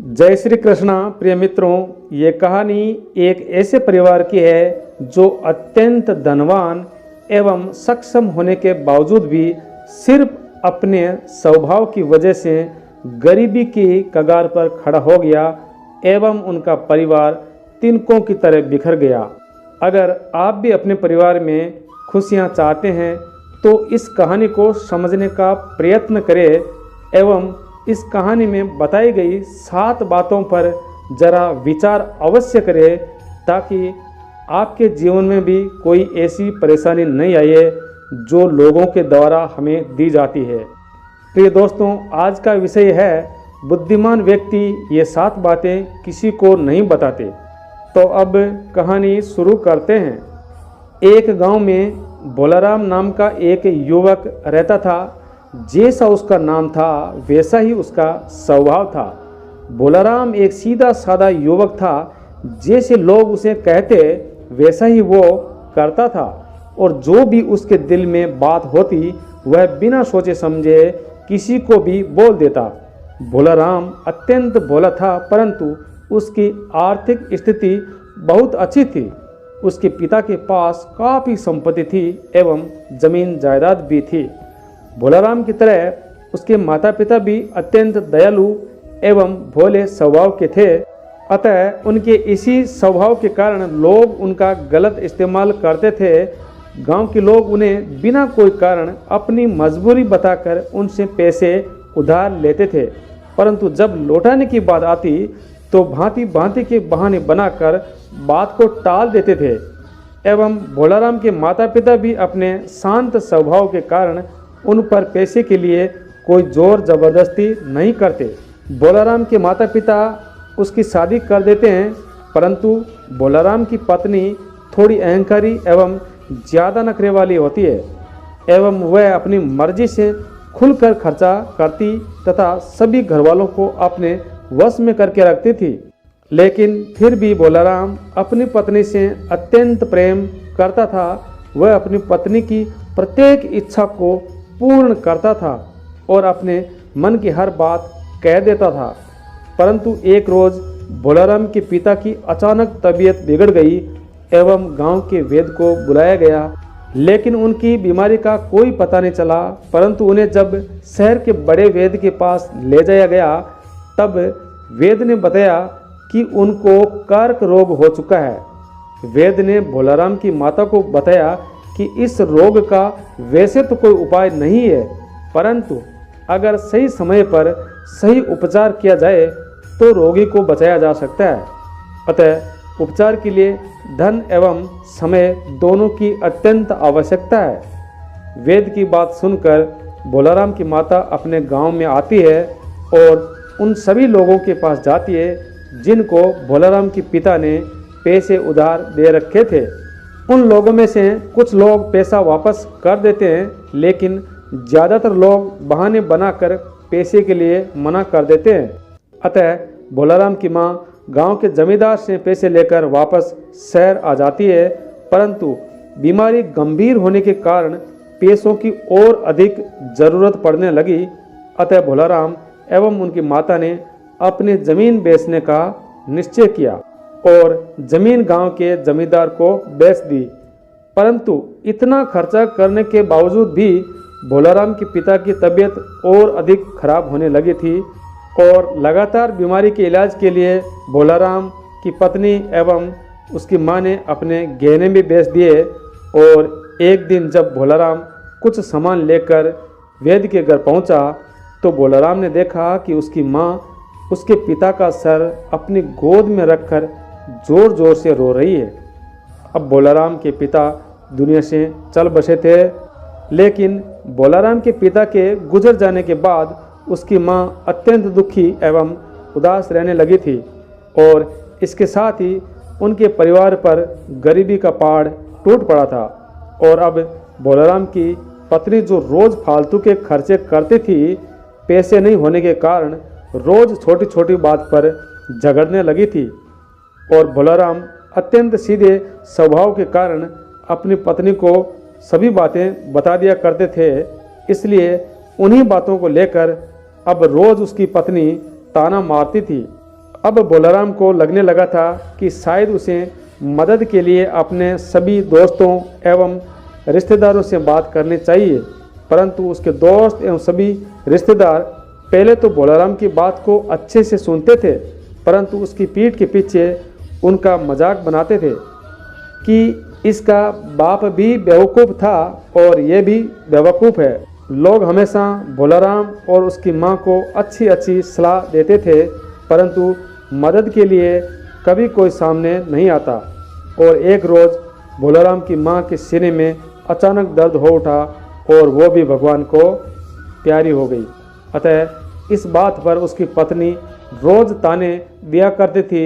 जय श्री कृष्णा। प्रिय मित्रों, ये कहानी एक ऐसे परिवार की है जो अत्यंत धनवान एवं सक्षम होने के बावजूद भी सिर्फ अपने स्वभाव की वजह से गरीबी की कगार पर खड़ा हो गया एवं उनका परिवार तिनकों की तरह बिखर गया। अगर आप भी अपने परिवार में खुशियां चाहते हैं तो इस कहानी को समझने का प्रयत्न करें एवं इस कहानी में बताई गई 7 बातों पर जरा विचार अवश्य करें ताकि आपके जीवन में भी कोई ऐसी परेशानी नहीं आए जो लोगों के द्वारा हमें दी जाती है। प्रिय दोस्तों, आज का विषय है बुद्धिमान व्यक्ति ये 7 बातें किसी को नहीं बताते। तो अब कहानी शुरू करते हैं। एक गांव में बोलाराम नाम का एक युवक रहता था। जैसा उसका नाम था वैसा ही उसका स्वभाव था। बोलाराम एक सीधा साधा युवक था। जैसे लोग उसे कहते वैसा ही वो करता था और जो भी उसके दिल में बात होती वह बिना सोचे समझे किसी को भी बोल देता। बोलाराम अत्यंत भोला था, परंतु उसकी आर्थिक स्थिति बहुत अच्छी थी। उसके पिता के पास काफ़ी संपत्ति थी एवं जमीन जायदाद भी थी। बोलाराम की तरह उसके माता पिता भी अत्यंत दयालु एवं भोले स्वभाव के थे। अतः उनके इसी स्वभाव के कारण लोग उनका गलत इस्तेमाल करते थे। गांव के लोग उन्हें बिना कोई कारण अपनी मजबूरी बताकर उनसे पैसे उधार लेते थे, परंतु जब लौटाने की बात आती तो भांति भांति के बहाने बनाकर बात को टाल देते थे। एवं बोलाराम के माता पिता भी अपने शांत स्वभाव के कारण उन पर पैसे के लिए कोई जोर जबरदस्ती नहीं करते। बोलाराम के माता पिता उसकी शादी कर देते हैं, परंतु बोलाराम की पत्नी थोड़ी अहंकारी एवं ज़्यादा नखरे वाली होती है एवं वह अपनी मर्जी से खुलकर खर्चा करती तथा सभी घरवालों को अपने वश में करके रखती थी। लेकिन फिर भी बोलाराम अपनी पत्नी से अत्यंत प्रेम करता था। वह अपनी पत्नी की प्रत्येक इच्छा को पूर्ण करता था और अपने मन की हर बात कह देता था। परंतु एक रोज़ बोलाराम के पिता की अचानक तबीयत बिगड़ गई एवं गांव के वैद्य को बुलाया गया, लेकिन उनकी बीमारी का कोई पता नहीं चला। परंतु उन्हें जब शहर के बड़े वैद्य के पास ले जाया गया तब वैद्य ने बताया कि उनको कर्क रोग हो चुका है। वैद्य ने बोलाराम की माता को बताया कि इस रोग का वैसे तो कोई उपाय नहीं है, परंतु अगर सही समय पर सही उपचार किया जाए तो रोगी को बचाया जा सकता है। अतः उपचार के लिए धन एवं समय दोनों की अत्यंत आवश्यकता है। वैद्य की बात सुनकर बोलाराम की माता अपने गांव में आती है और उन सभी लोगों के पास जाती है जिनको बोलाराम के पिता ने पैसे उधार दे रखे थे। उन लोगों में से कुछ लोग पैसा वापस कर देते हैं, लेकिन ज़्यादातर लोग बहाने बनाकर पैसे के लिए मना कर देते हैं। अतः बोलाराम की माँ गांव के जमींदार से पैसे लेकर वापस शहर आ जाती है, परंतु बीमारी गंभीर होने के कारण पैसों की और अधिक ज़रूरत पड़ने लगी। अतः बोलाराम एवं उनकी माता ने अपनी ज़मीन बेचने का निश्चय किया और ज़मीन गांव के जमींदार को बेच दी। परंतु इतना खर्चा करने के बावजूद भी बोलाराम के पिता की तबीयत और अधिक खराब होने लगी थी और लगातार बीमारी के इलाज के लिए बोलाराम की पत्नी एवं उसकी मां ने अपने गहने भी बेच दिए। और एक दिन जब बोलाराम कुछ सामान लेकर वैद्य के घर पहुंचा तो बोलाराम ने देखा कि उसकी मां उसके पिता का सर अपनी गोद में रखकर जोर जोर से रो रही है। अब बोलाराम के पिता दुनिया से चल बसे थे, लेकिन बोलाराम के पिता के गुजर जाने के बाद उसकी मां अत्यंत दुखी एवं उदास रहने लगी थी और इसके साथ ही उनके परिवार पर गरीबी का पहाड़ टूट पड़ा था। और अब बोलाराम की पत्नी जो रोज़ फालतू के खर्चे करती थी, पैसे नहीं होने के कारण रोज़ छोटी छोटी बात पर झगड़ने लगी थी और बोलाराम अत्यंत सीधे स्वभाव के कारण अपनी पत्नी को सभी बातें बता दिया करते थे। इसलिए उन्हीं बातों को लेकर अब रोज़ उसकी पत्नी ताना मारती थी अब बोलाराम को लगने लगा था कि शायद उसे मदद के लिए अपने सभी दोस्तों एवं रिश्तेदारों से बात करनी चाहिए, परंतु उसके दोस्त एवं सभी रिश्तेदार पहले तो बोलाराम की बात को अच्छे से सुनते थे, परंतु उसकी पीठ के पीछे उनका मजाक बनाते थे कि इसका बाप भी बेवकूफ़ था और ये भी बेवकूफ़ है। लोग हमेशा बोलाराम और उसकी माँ को अच्छी अच्छी सलाह देते थे, परंतु मदद के लिए कभी कोई सामने नहीं आता। और एक रोज़ बोलाराम की माँ के सीने में अचानक दर्द हो उठा और वो भी भगवान को प्यारी हो गई। अतः इस बात पर उसकी पत्नी रोज़ ताने दिया करती थी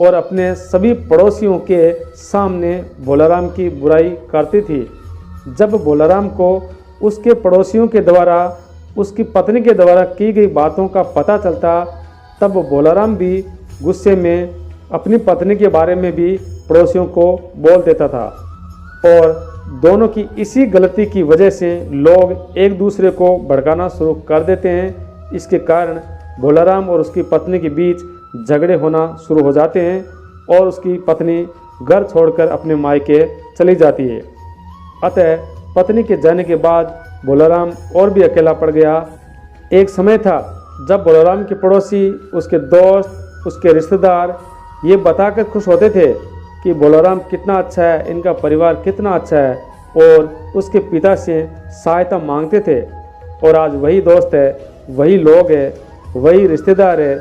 और अपने सभी पड़ोसियों के सामने बोलाराम की बुराई करती थी। जब बोलाराम को उसके पड़ोसियों के द्वारा उसकी पत्नी के द्वारा की गई बातों का पता चलता, तब बोलाराम भी गुस्से में अपनी पत्नी के बारे में भी पड़ोसियों को बोल देता था और दोनों की इसी गलती की वजह से लोग एक दूसरे को भड़काना शुरू कर देते हैं। इसके कारण बोलाराम और उसकी पत्नी के बीच झगड़े होना शुरू हो जाते हैं और उसकी पत्नी घर छोड़कर अपने मायके चली जाती है। अतः पत्नी के जाने के बाद बोलाराम और भी अकेला पड़ गया। एक समय था जब बोलाराम के पड़ोसी, उसके दोस्त, उसके रिश्तेदार ये बताकर खुश होते थे कि बोलाराम कितना अच्छा है, इनका परिवार कितना अच्छा है, और उसके पिता से सहायता मांगते थे। और आज वही दोस्त है, वही लोग है, वही रिश्तेदार है,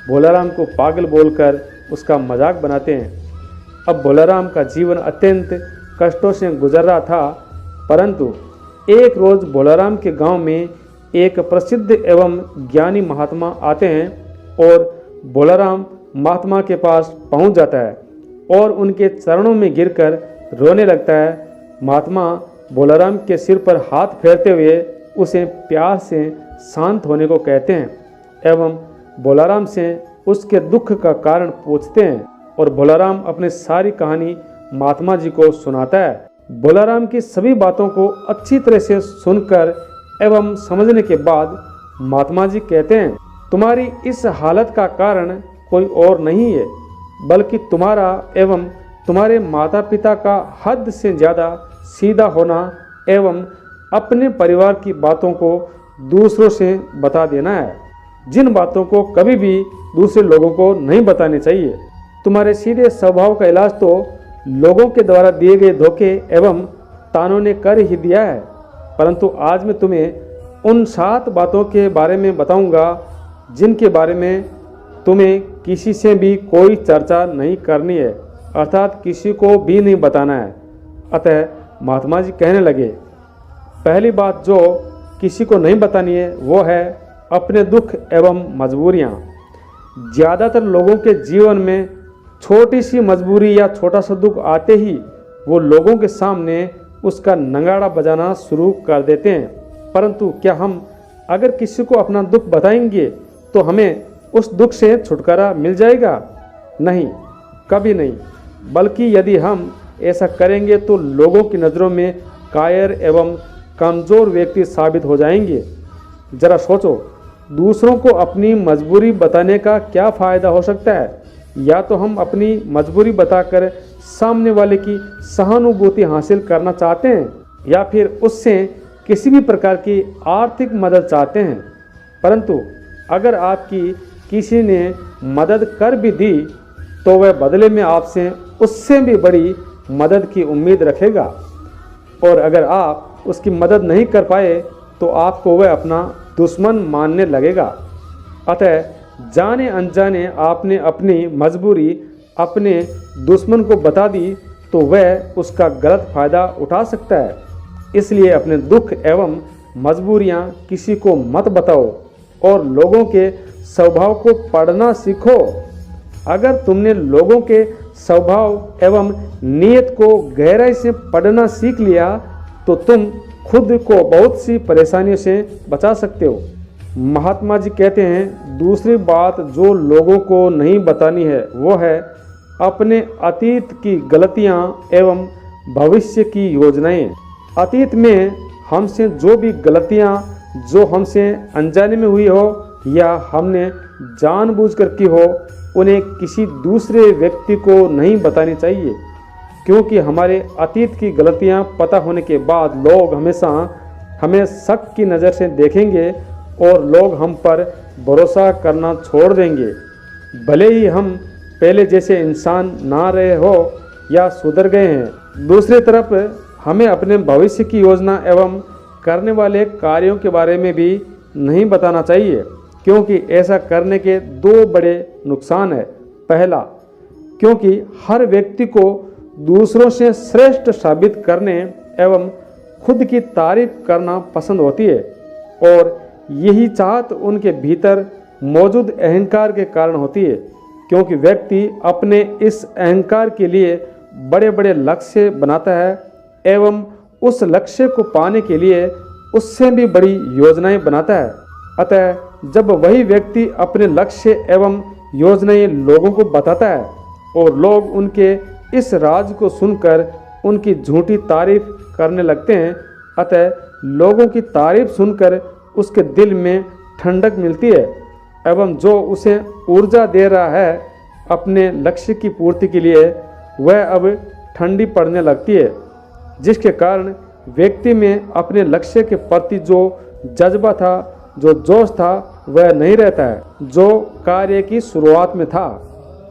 बोलाराम को पागल बोलकर उसका मजाक बनाते हैं। अब बोलाराम का जीवन अत्यंत कष्टों से गुजर रहा था, परंतु एक रोज़ बोलाराम के गांव में एक प्रसिद्ध एवं ज्ञानी महात्मा आते हैं और बोलाराम महात्मा के पास पहुंच जाता है और उनके चरणों में गिरकर रोने लगता है। महात्मा बोलाराम के सिर पर हाथ फेरते हुए उसे प्यार से शांत होने को कहते हैं एवं बोलाराम से उसके दुख का कारण पूछते हैं और बोलाराम अपनी सारी कहानी महात्मा जी को सुनाता है। बोलाराम की सभी बातों को अच्छी तरह से सुनकर एवं समझने के बाद महात्मा जी कहते हैं, तुम्हारी इस हालत का कारण कोई और नहीं है, बल्कि तुम्हारा एवं तुम्हारे माता पिता का हद से ज़्यादा सीधा होना एवं अपने परिवार की बातों को दूसरों से बता देना है, जिन बातों को कभी भी दूसरे लोगों को नहीं बतानी चाहिए। तुम्हारे सीधे स्वभाव का इलाज तो लोगों के द्वारा दिए गए धोखे एवं तानों ने कर ही दिया है, परंतु आज मैं तुम्हें उन 7 बातों के बारे में बताऊंगा जिनके बारे में तुम्हें किसी से भी कोई चर्चा नहीं करनी है, अर्थात किसी को भी नहीं बताना है। अतः महात्मा जी कहने लगे, पहली बात जो किसी को नहीं बतानी है वो है अपने दुख एवं मजबूरियाँ। ज़्यादातर लोगों के जीवन में छोटी सी मजबूरी या छोटा सा दुख आते ही वो लोगों के सामने उसका नगाड़ा बजाना शुरू कर देते हैं, परंतु क्या हम अगर किसी को अपना दुख बताएंगे तो हमें उस दुख से छुटकारा मिल जाएगा? नहीं, कभी नहीं। बल्कि यदि हम ऐसा करेंगे तो लोगों की नज़रों में कायर एवं कमज़ोर व्यक्ति साबित हो जाएंगे। ज़रा सोचो, दूसरों को अपनी मजबूरी बताने का क्या फ़ायदा हो सकता है? या तो हम अपनी मजबूरी बताकर सामने वाले की सहानुभूति हासिल करना चाहते हैं या फिर उससे किसी भी प्रकार की आर्थिक मदद चाहते हैं। परंतु अगर आपकी किसी ने मदद कर भी दी तो वह बदले में आपसे उससे भी बड़ी मदद की उम्मीद रखेगा, और अगर आप उसकी मदद नहीं कर पाए तो आपको वह अपना दुश्मन मानने लगेगा। अतः जाने अनजाने आपने अपनी मजबूरी अपने दुश्मन को बता दी तो वह उसका गलत फ़ायदा उठा सकता है। इसलिए अपने दुख एवं मजबूरियां किसी को मत बताओ और लोगों के स्वभाव को पढ़ना सीखो। अगर तुमने लोगों के स्वभाव एवं नीयत को गहराई से पढ़ना सीख लिया तो तुम खुद को बहुत सी परेशानियों से बचा सकते हो। महात्मा जी कहते हैं, दूसरी बात जो लोगों को नहीं बतानी है वो है अपने अतीत की गलतियां एवं भविष्य की योजनाएं। अतीत में हमसे जो भी गलतियां जो हमसे अनजाने में हुई हो या हमने जानबूझकर की हो, उन्हें किसी दूसरे व्यक्ति को नहीं बतानी चाहिए, क्योंकि हमारे अतीत की गलतियां पता होने के बाद लोग हमेशा हमें शक की नज़र से देखेंगे और लोग हम पर भरोसा करना छोड़ देंगे, भले ही हम पहले जैसे इंसान ना रहे हो या सुधर गए हैं। दूसरी तरफ हमें अपने भविष्य की योजना एवं करने वाले कार्यों के बारे में भी नहीं बताना चाहिए, क्योंकि ऐसा करने के दो बड़े नुकसान हैं। पहला, क्योंकि हर व्यक्ति को दूसरों से श्रेष्ठ साबित करने एवं खुद की तारीफ करना पसंद होती है, और यही चाहत उनके भीतर मौजूद अहंकार के कारण होती है, क्योंकि व्यक्ति अपने इस अहंकार के लिए बड़े बड़े लक्ष्य बनाता है एवं उस लक्ष्य को पाने के लिए उससे भी बड़ी योजनाएं बनाता है। अतः जब वही व्यक्ति अपने लक्ष्य एवं योजनाएं लोगों को बताता है और लोग उनके इस राज को सुनकर उनकी झूठी तारीफ करने लगते हैं, अतः लोगों की तारीफ सुनकर उसके दिल में ठंडक मिलती है एवं जो उसे ऊर्जा दे रहा है अपने लक्ष्य की पूर्ति के लिए, वह अब ठंडी पड़ने लगती है, जिसके कारण व्यक्ति में अपने लक्ष्य के प्रति जो जज्बा था, जो जोश था, वह नहीं रहता है जो कार्य की शुरुआत में था।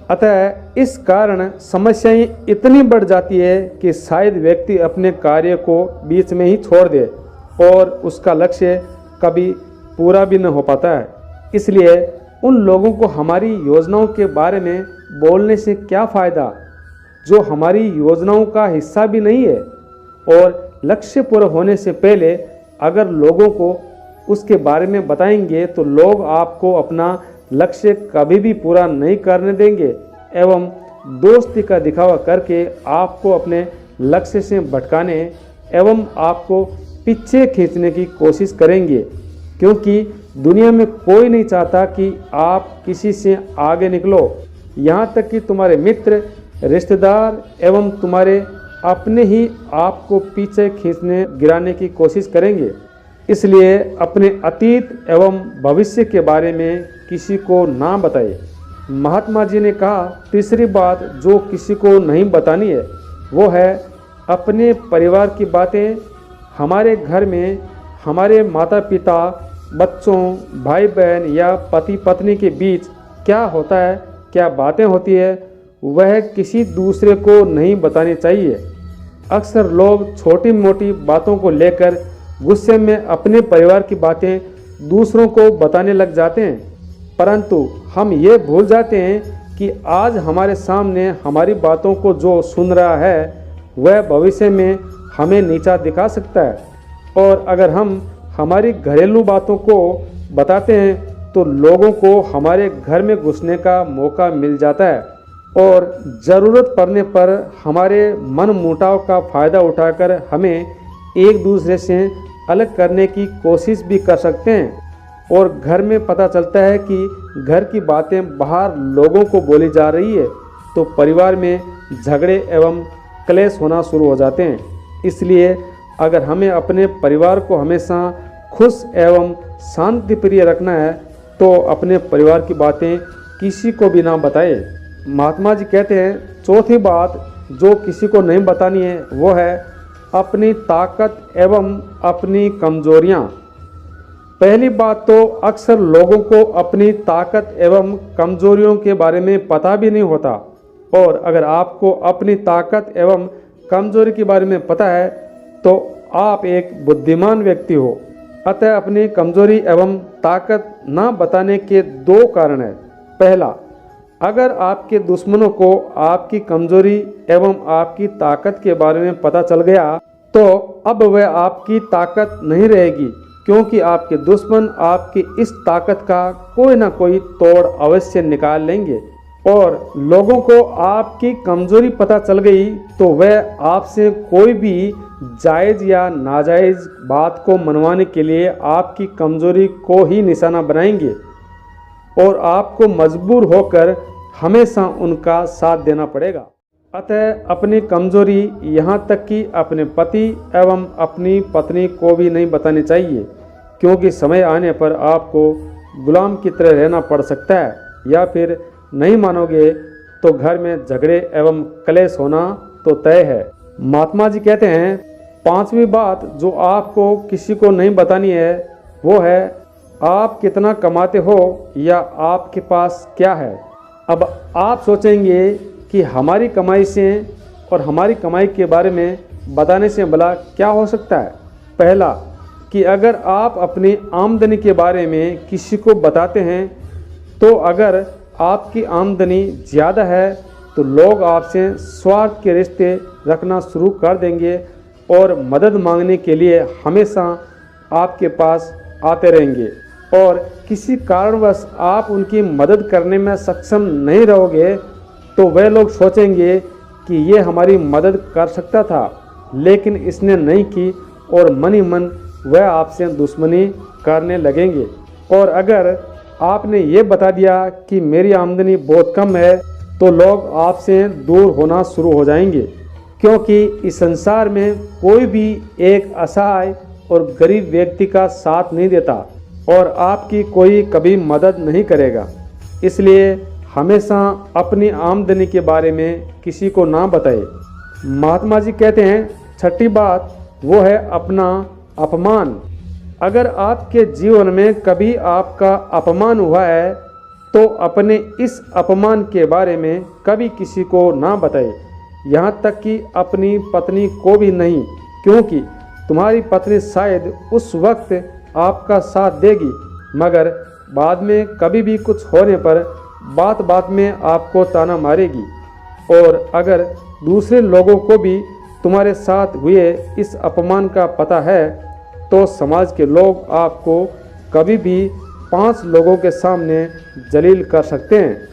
अतः इस कारण समस्याएं इतनी बढ़ जाती है कि शायद व्यक्ति अपने कार्य को बीच में ही छोड़ दे और उसका लक्ष्य कभी पूरा भी न हो पाता है। इसलिए उन लोगों को हमारी योजनाओं के बारे में बोलने से क्या फ़ायदा जो हमारी योजनाओं का हिस्सा भी नहीं है, और लक्ष्य पूरा होने से पहले अगर लोगों को उसके बारे में बताएंगे तो लोग आपको अपना लक्ष्य कभी भी पूरा नहीं करने देंगे एवं दोस्ती का दिखावा करके आपको अपने लक्ष्य से भटकाने एवं आपको पीछे खींचने की कोशिश करेंगे, क्योंकि दुनिया में कोई नहीं चाहता कि आप किसी से आगे निकलो। यहाँ तक कि तुम्हारे मित्र, रिश्तेदार एवं तुम्हारे अपने ही आपको पीछे खींचने गिराने की कोशिश करेंगे। इसलिए अपने अतीत एवं भविष्य के बारे में किसी को ना बताए। महात्मा जी ने कहा, तीसरी बात जो किसी को नहीं बतानी है वो है अपने परिवार की बातें। हमारे घर में हमारे माता पिता, बच्चों, भाई बहन या पति पत्नी के बीच क्या होता है, क्या बातें होती है, वह किसी दूसरे को नहीं बतानी चाहिए। अक्सर लोग छोटी मोटी बातों को लेकर गुस्से में अपने परिवार की बातें दूसरों को बताने लग जाते हैं, परंतु हम ये भूल जाते हैं कि आज हमारे सामने हमारी बातों को जो सुन रहा है वह भविष्य में हमें नीचा दिखा सकता है। और अगर हम हमारी घरेलू बातों को बताते हैं तो लोगों को हमारे घर में घुसने का मौका मिल जाता है और ज़रूरत पड़ने पर हमारे मन मुटाव का फ़ायदा उठाकर हमें एक दूसरे से अलग करने की कोशिश भी कर सकते हैं। और घर में पता चलता है कि घर की बातें बाहर लोगों को बोली जा रही है तो परिवार में झगड़े एवं क्लेश होना शुरू हो जाते हैं। इसलिए अगर हमें अपने परिवार को हमेशा खुश एवं शांति प्रिय रखना है तो अपने परिवार की बातें किसी को भी ना बताए। महात्मा जी कहते हैं, चौथी बात जो किसी को नहीं बतानी है वो है अपनी ताकत एवं अपनी कमजोरियां। पहली बात तो अक्सर लोगों को अपनी ताकत एवं कमजोरियों के बारे में पता भी नहीं होता, और अगर आपको अपनी ताकत एवं कमजोरी के बारे में पता है तो आप एक बुद्धिमान व्यक्ति हो। अतः अपनी कमजोरी एवं ताकत ना बताने के दो कारण हैं। पहला, अगर आपके दुश्मनों को आपकी कमजोरी एवं आपकी ताकत के बारे में पता चल गया तो अब वह आपकी ताकत नहीं रहेगी, क्योंकि आपके दुश्मन आपकी इस ताकत का कोई ना कोई तोड़ अवश्य निकाल लेंगे। और लोगों को आपकी कमजोरी पता चल गई तो वह आपसे कोई भी जायज़ या नाजायज़ बात को मनवाने के लिए आपकी कमजोरी को ही निशाना बनाएंगे और आपको मजबूर होकर हमेशा उनका साथ देना पड़ेगा। अतः अपनी कमजोरी यहाँ तक कि अपने पति एवं अपनी पत्नी को भी नहीं बतानी चाहिए, क्योंकि समय आने पर आपको गुलाम की तरह रहना पड़ सकता है, या फिर नहीं मानोगे तो घर में झगड़े एवं कलेश होना तो तय है। महात्मा जी कहते हैं, पांचवी बात जो आपको किसी को नहीं बतानी है वो है आप कितना कमाते हो या आपके पास क्या है। अब आप सोचेंगे कि हमारी कमाई से और हमारी कमाई के बारे में बताने से भला क्या हो सकता है। पहला कि अगर आप अपनी आमदनी के बारे में किसी को बताते हैं तो अगर आपकी आमदनी ज़्यादा है तो लोग आपसे स्वार्थ के रिश्ते रखना शुरू कर देंगे और मदद मांगने के लिए हमेशा आपके पास आते रहेंगे, और किसी कारणवश आप उनकी मदद करने में सक्षम नहीं रहोगे तो वह लोग सोचेंगे कि ये हमारी मदद कर सकता था लेकिन इसने नहीं की, और मन ही मन वह आपसे दुश्मनी करने लगेंगे। और अगर आपने ये बता दिया कि मेरी आमदनी बहुत कम है तो लोग आपसे दूर होना शुरू हो जाएंगे, क्योंकि इस संसार में कोई भी एक असहाय और गरीब व्यक्ति का साथ नहीं देता और आपकी कोई कभी मदद नहीं करेगा। इसलिए हमेशा अपनी आमदनी के बारे में किसी को ना बताए। महात्मा जी कहते हैं, छठी बात वो है अपना अपमान। अगर आपके जीवन में कभी आपका अपमान हुआ है तो अपने इस अपमान के बारे में कभी किसी को ना बताए, यहाँ तक कि अपनी पत्नी को भी नहीं, क्योंकि तुम्हारी पत्नी शायद उस वक्त आपका साथ देगी मगर बाद में कभी भी कुछ होने पर बात बात में आपको ताना मारेगी। और अगर दूसरे लोगों को भी तुम्हारे साथ हुए इस अपमान का पता है तो समाज के लोग आपको कभी भी 5 लोगों के सामने जलील कर सकते हैं।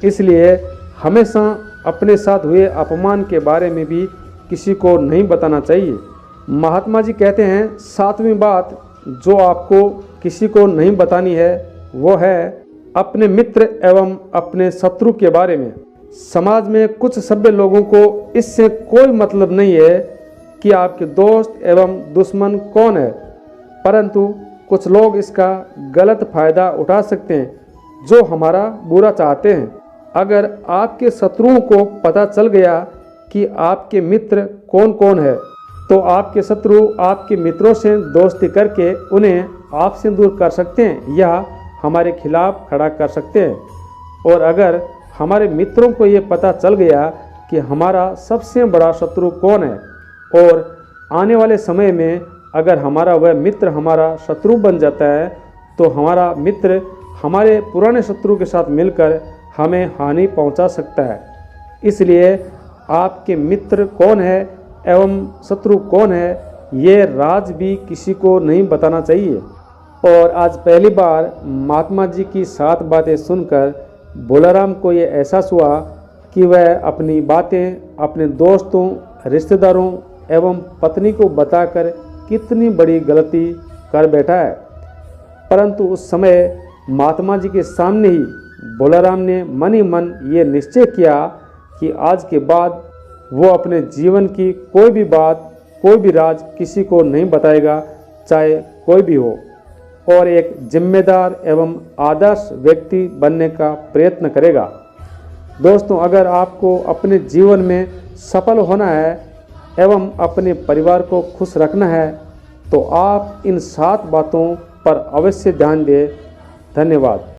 इसलिए हमेशा अपने साथ हुए अपमान के बारे में भी किसी को नहीं बताना चाहिए। महात्मा जी कहते हैं, 7वीं बात जो आपको किसी को नहीं बतानी है वो है अपने मित्र एवं अपने शत्रु के बारे में। समाज में कुछ सभ्य लोगों को इससे कोई मतलब नहीं है कि आपके दोस्त एवं दुश्मन कौन है, परंतु कुछ लोग इसका गलत फायदा उठा सकते हैं जो हमारा बुरा चाहते हैं। अगर आपके शत्रुओं को पता चल गया कि आपके मित्र कौन कौन है तो आपके शत्रु आपके मित्रों से दोस्ती करके उन्हें आपसे दूर कर सकते हैं या हमारे खिलाफ खड़ा कर सकते हैं। और अगर हमारे मित्रों को ये पता चल गया कि हमारा सबसे बड़ा शत्रु कौन है और आने वाले समय में अगर हमारा वह मित्र हमारा शत्रु बन जाता है तो हमारा मित्र हमारे पुराने शत्रु के साथ मिलकर हमें हानि पहुंचा सकता है। इसलिए आपके मित्र कौन है एवं शत्रु कौन है ये राज भी किसी को नहीं बताना चाहिए। और आज पहली बार महात्मा जी की 7 बातें सुनकर बोलाराम को ये एहसास हुआ कि वह अपनी बातें अपने दोस्तों, रिश्तेदारों एवं पत्नी को बताकर कितनी बड़ी गलती कर बैठा है। परंतु उस समय महात्मा जी के सामने ही बोलाराम ने मन ही मन ये निश्चय किया कि आज के बाद वो अपने जीवन की कोई भी बात, कोई भी राज किसी को नहीं बताएगा, चाहे कोई भी हो, और एक जिम्मेदार एवं आदर्श व्यक्ति बनने का प्रयत्न करेगा। दोस्तों, अगर आपको अपने जीवन में सफल होना है एवं अपने परिवार को खुश रखना है तो आप इन 7 बातों पर अवश्य ध्यान दें। धन्यवाद।